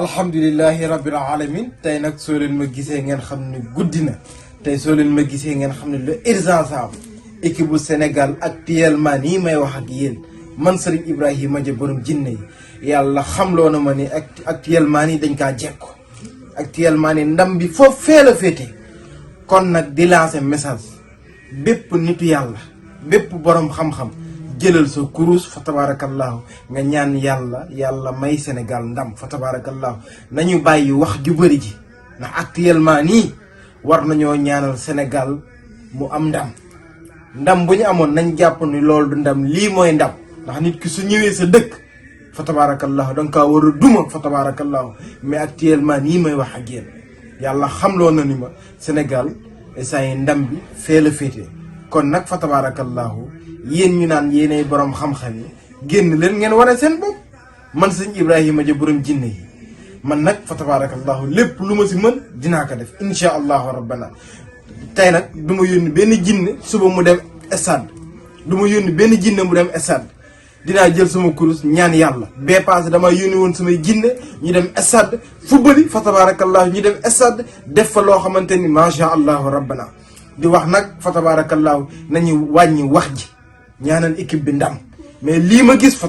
alhamdulillahi rabbil alamin tey nag soo leen ma gisee ngeen xam ne guddi na tey soo leen ma gisee ngeen xam ne lu urgence am équipe bu Sénégal actuellement nii may wax ak yéen man Serigne Ibrahima Dia borom jinne yi yàlla xamloo na ma ni actuellement nii dañ kaa jekko actuellement nii ndam bi foofu fee la féete kon nag di lancer message bépp nitu yàlla bépp borom xam-xam jëlal sa kurus fa tabarakallahu nga ñaan yàlla may Sénégal ndam fa tabarakallahu nañu bàyyi wax ju bëri ji ndax actuellement nii war nañoo ñaanal Sénégal mu am ndam bu ñu amoon nañ jàpp ni loolu du ndam lii mooy ndam ndax nit ki su ñëwee sa dëkk fa tabarakallahu danga kaa war a duma fa tabarakallahu mais actuellement nii may wax ak yéen yàlla xamloo na ni ma Sénégal saa yi ndam bi fee la féete kon nag fa tabarakallahu yéen ñu naan yéenay borom xam-xam yi génn leen ngeen wane seen bopp man sëñ Ibrahima Dia borom jinne yi man nag fa tabarakallahu lépp lu ma si mën dinaa ko def insha allahu rabbana tey nag du ma yónni benn jinne suba mu dem stade du ma yónni benn jinne mu dem stade dinaa jël sama kurus ñaan yàlla bee passé dama yónni woon samay jinne ñu dem stade football fa tabarakallahu ñu dem stade def fa loo xamante ni macha allahu rabbana di wax nag fa tabarakallahu nañu wàññi wax ji ñaanal équipe bi ndam mais lii ma gis fa